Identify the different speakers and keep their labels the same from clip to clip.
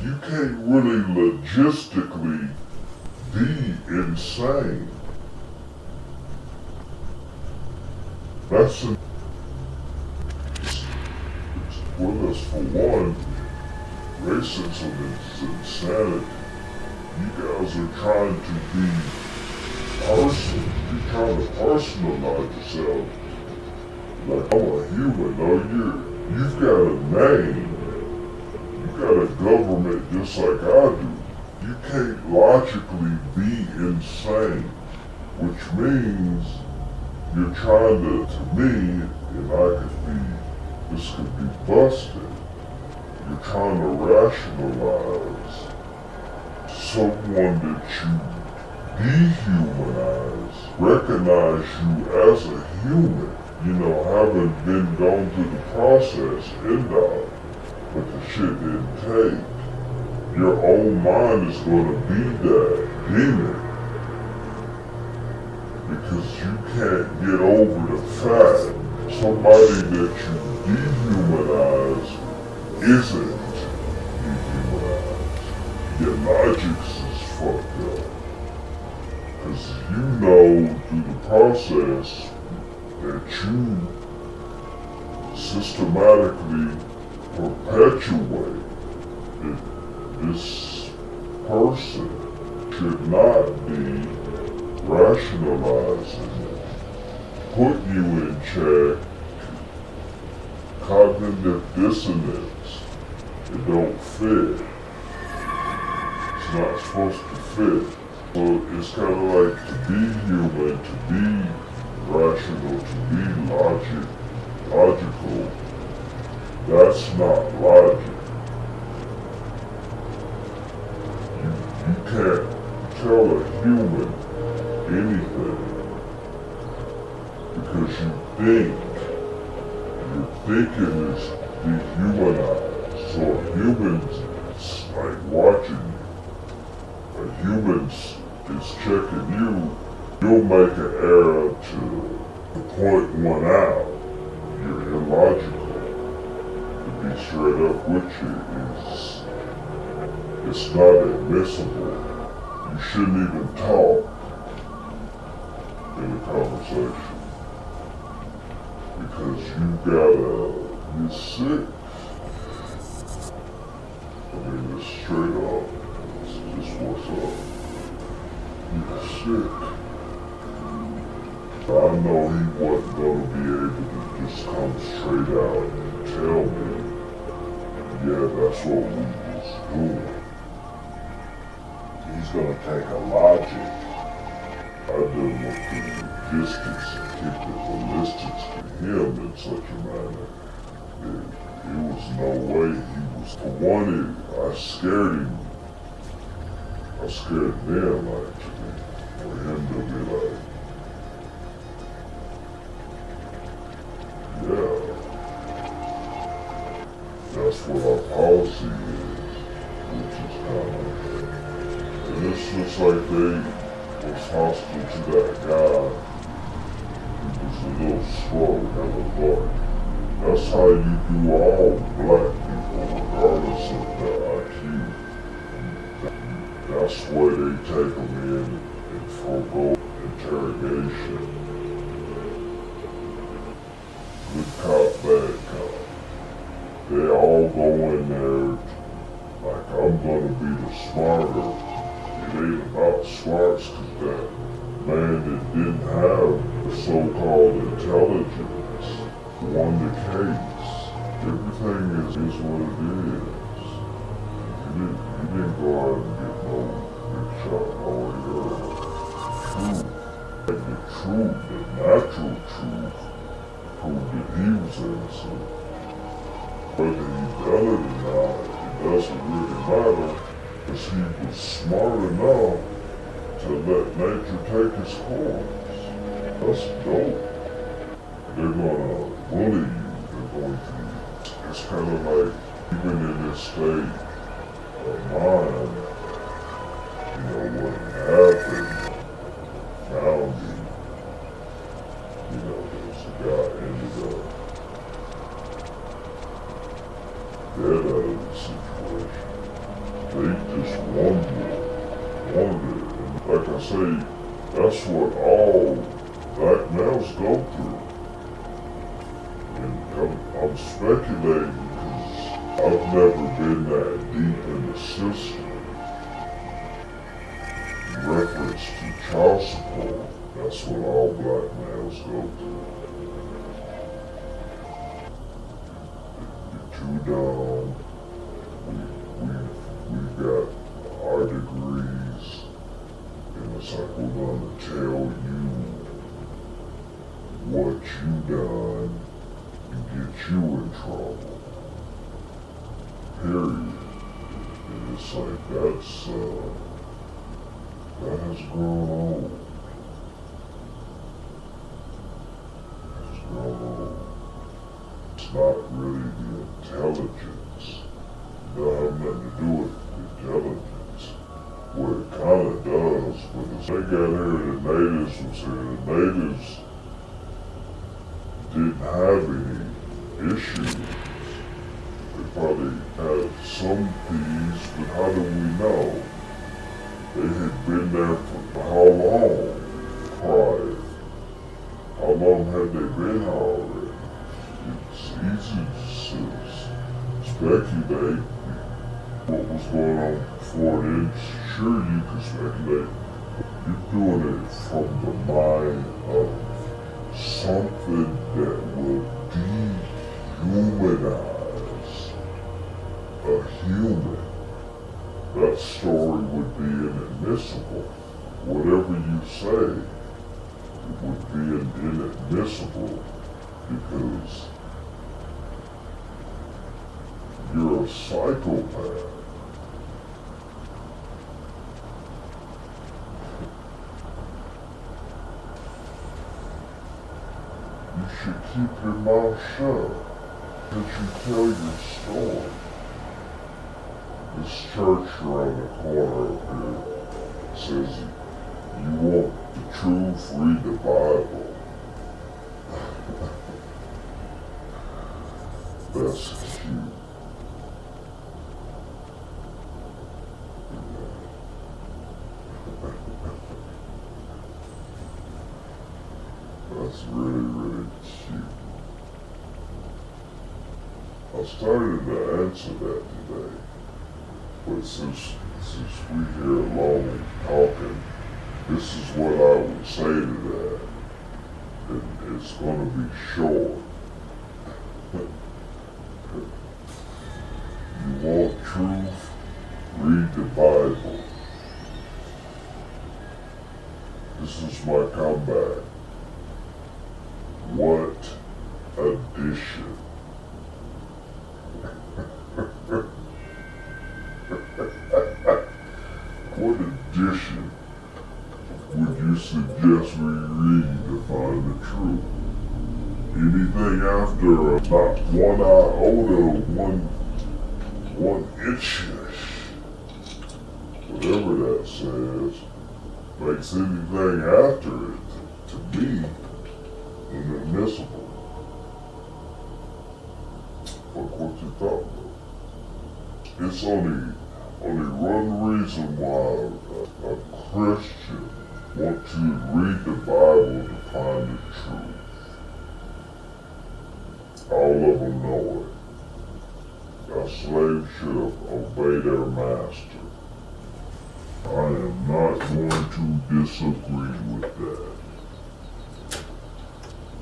Speaker 1: You can't really logistically be insane. That's a, well, as for one, racism is insanity. You guys are trying to be personal. You're trying to personalize yourself. Like, I'm a human. No, you've got a name. You got a government just like I do. You can't logically be insane, which means you're trying to me, and this could be busted. You're trying to rationalize someone that you dehumanize, recognize you as a human, having been gone through the process, but the shit didn't take. Your own mind is going to be that demon because you can't get over the fact somebody that you dehumanize isn't dehumanized. Your logic is fucked up because you know through the process that you systematically perpetuate that this person should not be rationalizing it, put you in check, cognitive dissonance. It don't fit. It's not supposed to fit. So it's kind of like to be human, to be rational, to be logical. That's not logic. You can't tell a human anything because you think. Your thinking is dehumanized. So a human's like watching you. A human is checking you. You'll make an error to point one out. You're illogical. To be straight up with you it's not admissible. You shouldn't even talk in a conversation because you're sick. I mean, it's straight up. It's just what's up. You're sick. I know he wasn't gonna be able to just come straight out and tell me, yeah, that's what we was doing. He's gonna take a logic. I didn't want the logistics and kick the ballistics to him in such a manner. There was no way he was, for one, I scared him. I scared them actually, for him to be like, yeah, that's what our policy is, which is kind of, and it's just like they was hostile to that guy who was a little slow, hella dark. That's how you do all black people, regardless of their IQ. That's why they take them in and forego interrogation. Good cop, bad cop. They all go in there like, I'm gonna be the smarter. It ain't about smarts because that man that didn't have the so-called intelligence won the case. Everything is what it is. You didn't go out and get no big shot lawyer. Truth, like the truth, the natural truth, proved that he was innocent. Whether he done it or not, it doesn't really matter, because he was smart enough to let nature take his course. That's dope. They're gonna bully you. They're going to. It's kind of like, even in this state of mind, what happened found me. There's a guy ended up dead out of the situation. They just wanted it. And like I say, that's what all black males go through. And I'm speculating because I've never been that deep in the system. In reference to child support, that's what all black males go through. You're too dumb. We got our degrees, and it's like we're gonna tell you what you done and get you in trouble. Period. And it's like that has grown old. It's grown old. It's not really the intelligence. It don't have nothing to do with intelligence. Well, it kind of does, but as they got here, the natives was here. The natives didn't have any issues. They probably had some thieves, but how do we know? They had been there for how long prior? How long had they been here already? It's easy to speculate what was going on before then. Sure, you can speculate. You're doing it from the mind of something that will dehumanize a human. That story would be inadmissible. Whatever you say, it would be inadmissible because you're a psychopath. You should keep your mouth shut as you tell your story. This church around the corner up here says you want the truth, read the Bible. That's cute. That's really, really cute. I started to answer that today, but since we here alone talking, this is what I would say to that. And it's going to be short. You want truth? Read the Bible. This is my comeback. What addition? What edition would you suggest we read to find the truth? Anything after about 1 iota, one inches, whatever that says, makes anything after it to be inadmissible. What you thought about? It's only one reason why a Christian want to read the Bible to find the truth. All of them know it. A slave should obey their master. I am not going to disagree with that.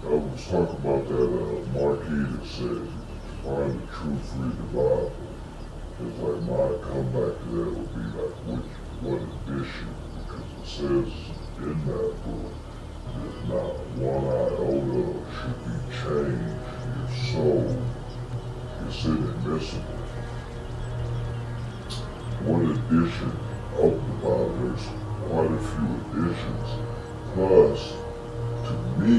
Speaker 1: I was talking about that marquee that says, find the truth, read the Bible. It's like my comeback to that would be like, what edition? Because it says in that book that not 1 iota should be changed. If so, it's inadmissible. One edition of the Bible, there's quite a few editions. Plus, to me,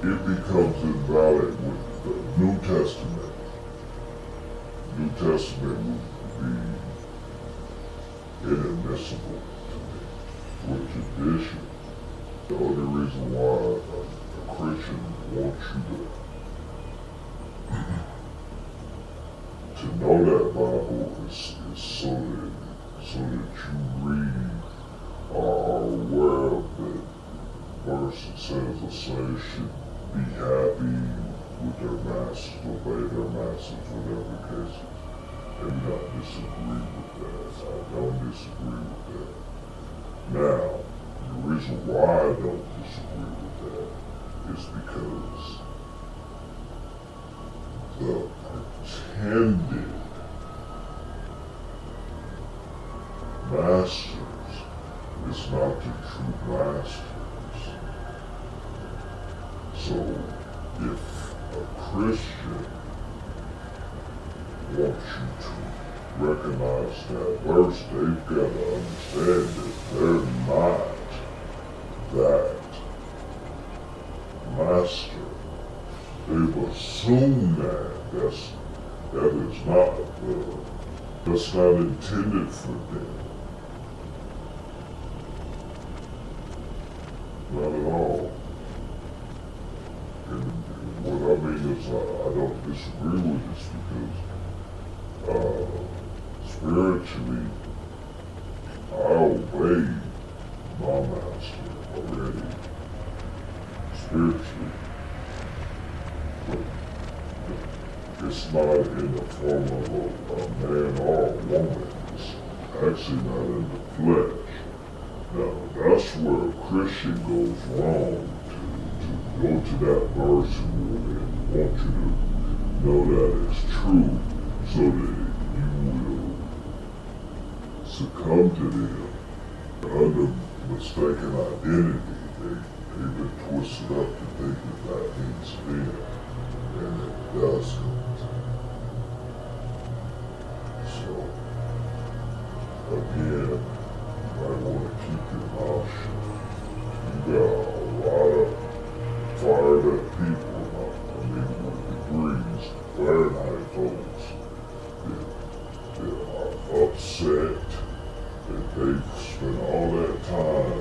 Speaker 1: it becomes invalid with the New Testament. New Testament would be inadmissible to me. Which edition? The only reason why a Christian wants you to know that Bible is so that so that you read or are aware of the verse that says a slave should be happy with their masters, obey their masters, whatever the case is. And do not disagree with that. I don't disagree with that. Now, the reason why I don't disagree with that is because the pretended masters is not the true masters. So, if a Christian wants you to recognize that verse, they've got to understand that they're not that master. They've assumed that that's not intended for them. Not at all. And what I mean is I don't disagree with this because spiritually I obey my master already. Spiritually. But it's not in the form of a man or a woman. It's actually not in the flesh. Now, that's where a Christian goes wrong, to go to that verse and want you to know that it's true so that you will succumb to them under mistaken identity. They've been twisted up to think that means them, and it doesn't. So, again, you might want to keep your mouth shut. You got a lot of fired up people, with degrees, Fahrenheit folks, that are upset that they've spent all that time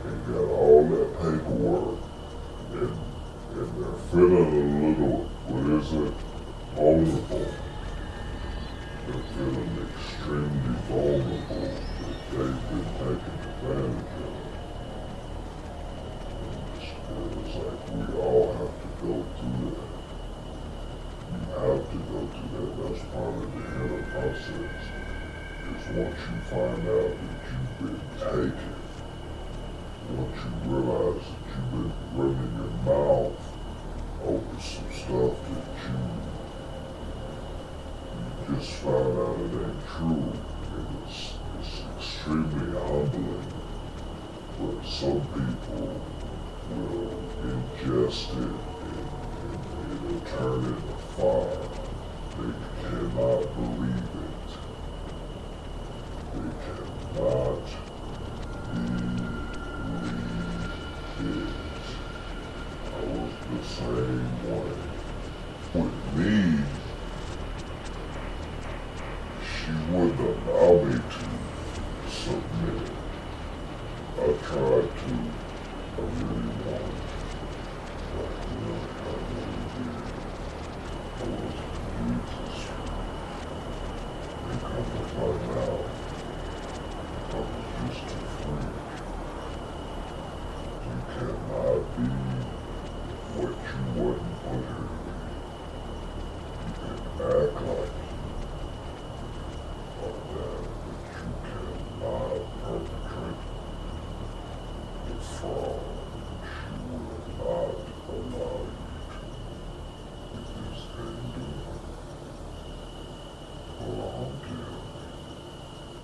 Speaker 1: and got all that paperwork, and they're feeling a little, vulnerable. They're feeling extremely vulnerable that they've been taken advantage of. It's like we all have to go through that. You have to go through that. That's part of the healing process. Is once you find out that you've been taken, once you realize that you've been running your mouth over some stuff that you just found out it ain't true, and it's extremely humbling. But some people will ingest it and it'll turn into fire. They cannot believe it. They cannot believe it. I was the same way. With me, she wouldn't allow me to submit. I tried to. I really wanted. I really did. I was Jesus. And come to find out, I was just too free. You cannot be what you wasn't put here to be. You can act like that, but you cannot perpetrate the fraud. She will not allow you to. Because they do belong to you.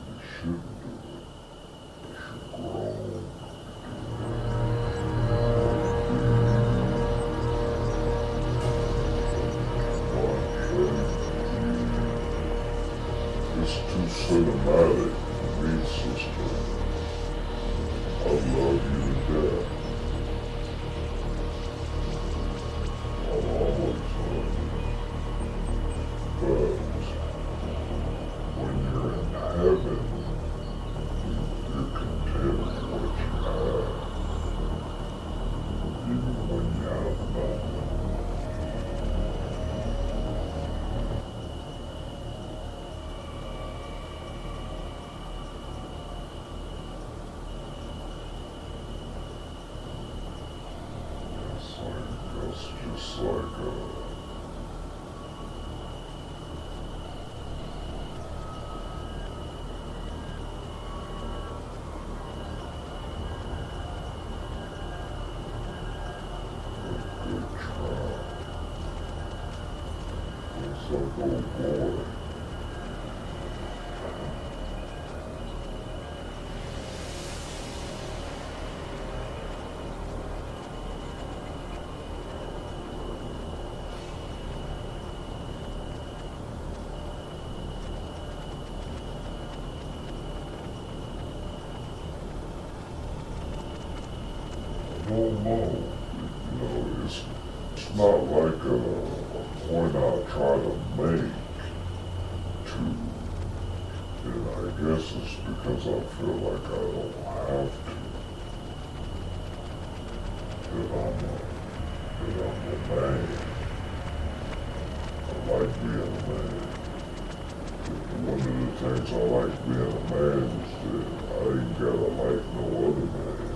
Speaker 1: You shouldn't do it. You should grow. It's too cinematic for me, sister. I love you to death. I'll always love you. But when you're in heaven, you're content with what you have, even when you have nothing. don't know. You know, it's not like a point I try to make to, and I guess it's because I feel like I don't have to, that I'm a man. I like being a man. One of the things I like being a man is that I ain't gotta like no other man.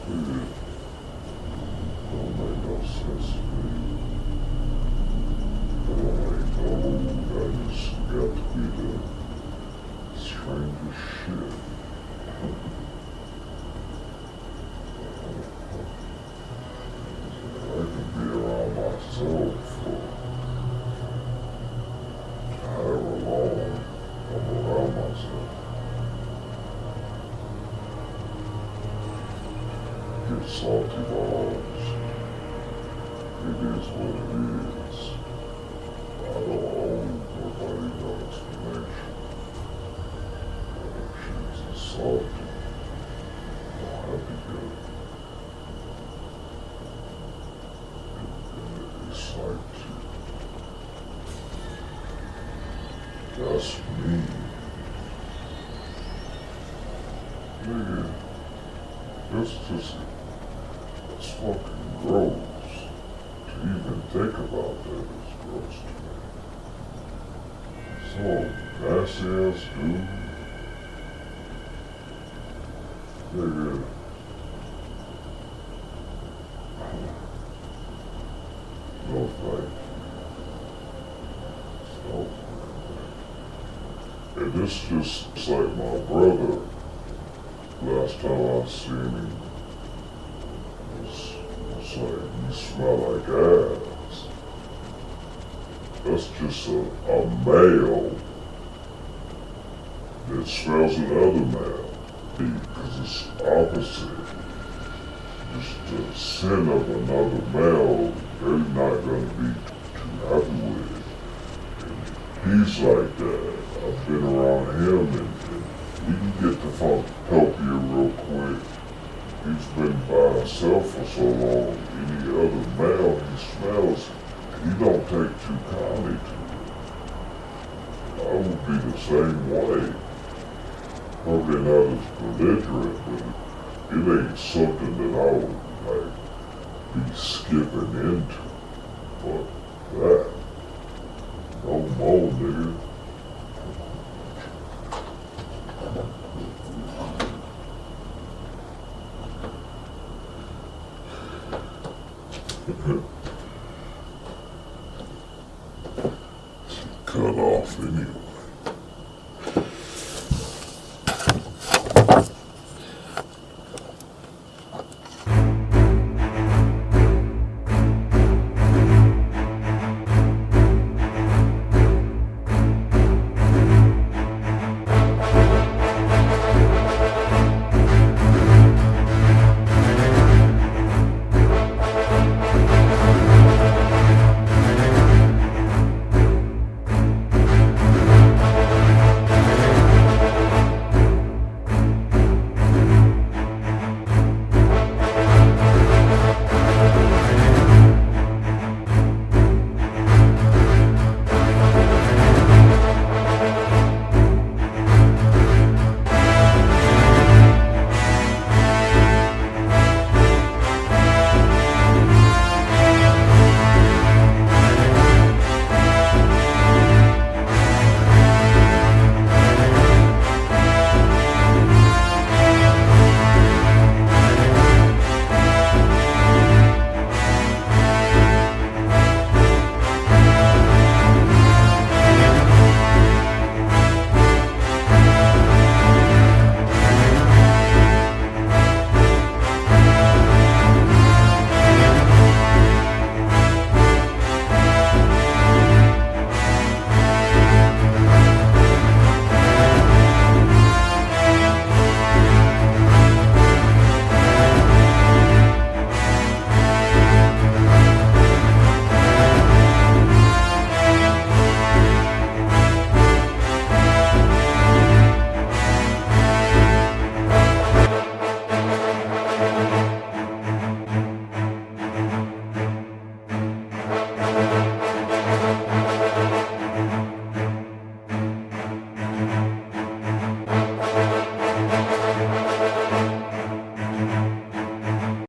Speaker 1: It don't make no sense to me. I just got to be the strangest shit. I can be around myself for however long I'm around myself. Get salty balls. It is what it is. I don't owe nobody no explanation. She's salty. Don't have to go. It's like, that's me. Nigga, it's fucking gross. To even think about that is gross to me. So, nasty ass dude. Nigga. No thank you. So, and this just, it's like my brother, last time I seen him, it's like, you smell like ass. That's just a male that smells another male. Because it's opposite. Just the sin of another male, they're not going to be too happy with it. And he's like that. I've been around him and he can get the help you real quick. He's been by himself for so long, any other male he smells, he don't take too kindly to it. I would be the same way. Probably not as belligerent, but it ain't something that I would like be skipping into. But that, no more, nigga. Cut off anyway.